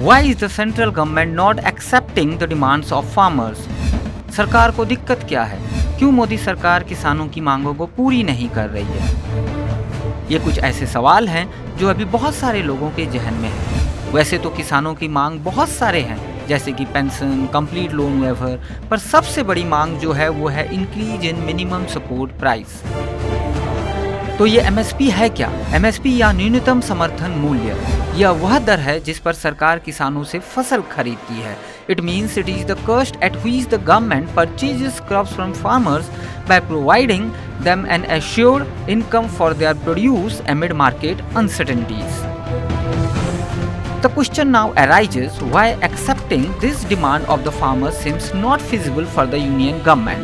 Why is the central government not accepting the demands of farmers? सरकार को दिक्कत क्या है? क्यों मोदी सरकार किसानों की मांगों को पूरी नहीं कर रही है? ये कुछ ऐसे सवाल हैं जो अभी बहुत सारे लोगों के जहन में हैं। वैसे तो किसानों की मांग बहुत सारे हैं, जैसे कि पेंशन, कंप्लीट लोन वेवर, पर सबसे बड़ी मांग जो है वो है increase in minimum support price. तो ये एमएसपी है क्या? एमएसपी या न्यूनतम समर्थन मूल्य, यह वह दर है जिस पर सरकार किसानों से फसल खरीदती है। It means it is the cost at which the government purchases crops from farmers by providing them an assured income for their produce amid market uncertainties. The question now arises why accepting this demand of the farmers seems not feasible for the union government.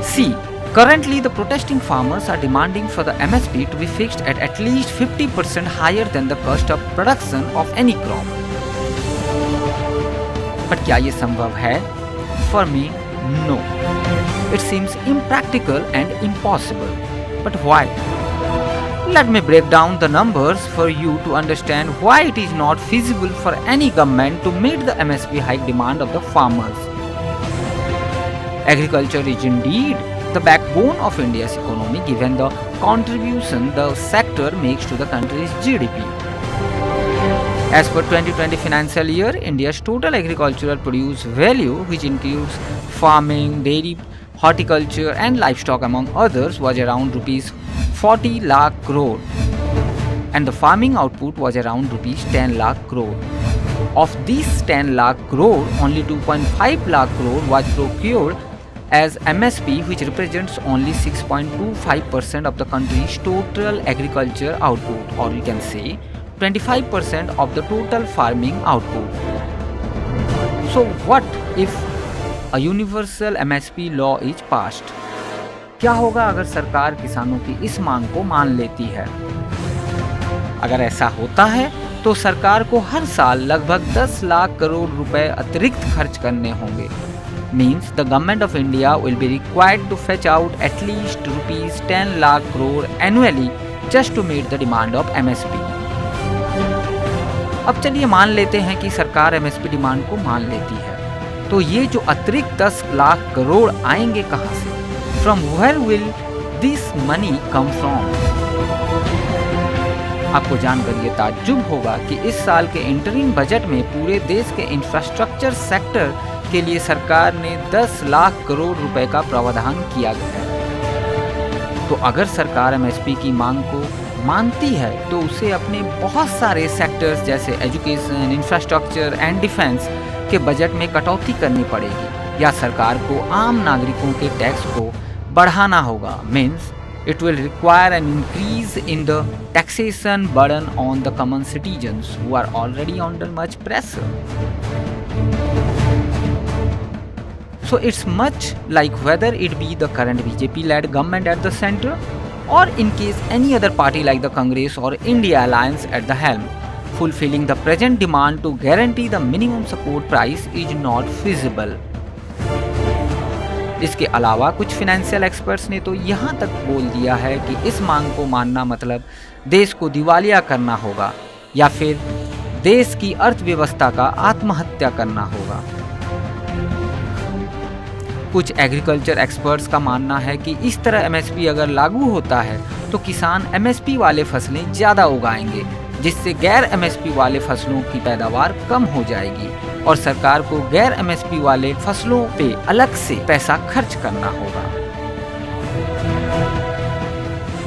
See, currently the protesting farmers are demanding for the MSP to be fixed at least 50% higher than the cost of production of any crop. But क्या ये संभव है? For me, no. It seems impractical and impossible. But why? Let me break down the numbers for you to understand why it is not feasible for any government to meet the MSP hike demand of the farmers. Agriculture is indeed the backbone of India's economy given the contribution the sector makes to the country's GDP. As per 2020 financial year, India's total agricultural produce value, which includes farming, dairy, horticulture and livestock among others, was around rupees 40 lakh crore and the farming output was around rupees 10 lakh crore. Of these 10 lakh crore, only 2.5 lakh crore was procured as MSP, which represents only 6.25% of the country's total agriculture output, or you can say 25% of the total farming output. So what if a universal MSP law is passed? क्या होगा अगर सरकार किसानों की इस मांग को मान लेती है? अगर ऐसा होता है तो सरकार को हर साल लगभग 10 लाख करोड़ रुपए अतिरिक्त खर्च करने होंगे। Means the government of India will be required to fetch out at least rupees 10 lakh crore annually just to meet the demand of MSP. अब चलिए मान लेते हैं कि सरकार MSP डिमांड को मान लेती है, तो ये जो अतिरिक्त 10 लाख करोड़ आएंगे कहां से? From where will this money come from? आपको जानकर ये ताज्जुब होगा कि इस साल के इंटरिम बजट में पूरे देश के इंफ्रास्ट्रक्चर सेक्टर के लिए सरकार ने 10 लाख करोड़ रुपए का प्रावधान किया गया है। तो अगर सरकार एमएसपी की मांग को मानती है तो उसे अपने बहुत सारे सेक्टर्स जैसे एजुकेशन, इंफ्रास्ट्रक्चर एंड डिफेंस के बजट में कटौती करनी पड़ेगी या सरकार को आम नागरिकों के टैक्स को बढ़ाना होगा। Means it will require an increase in the taxation burden on the common citizens who are already under much pressure. So it's much like whether it be the current BJP-led government at the center or in case any other party like the Congress or India Alliance at the helm. Fulfilling the present demand to guarantee the minimum support price is not feasible. इसके अलावा कुछ financial experts ने तो यहाँ तक बोल दिया है कि इस मांग को मानना मतलब देश को दिवालिया करना होगा या फिर देश की अर्थव्यवस्था का आत्महत्या करना होगा। कुछ एग्रीकल्चर एक्सपर्ट्स का मानना है कि इस तरह एमएसपी अगर लागू होता है तो किसान एमएसपी वाले फसलें ज़्यादा उगाएंगे, जिससे गैर एमएसपी वाले फसलों की पैदावार कम हो जाएगी और सरकार को गैर एमएसपी वाले फसलों पे अलग से पैसा खर्च करना होगा।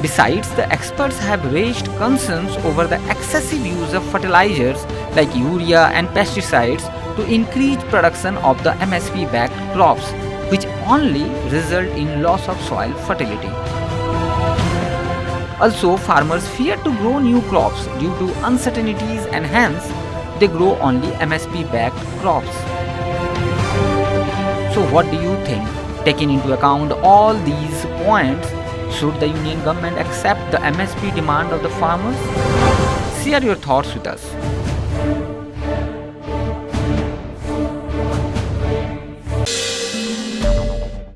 Besides, the experts have raised concerns over the excessive use of fertilizers like urea and pesticides to increase production of the MSP-backed crops, which only result in loss of soil fertility. Also, farmers fear to grow new crops due to uncertainties and hence they grow only MSP-backed crops. So what do you think? Taking into account all these points, should the union government accept the MSP demand of the farmers? Share your thoughts with us.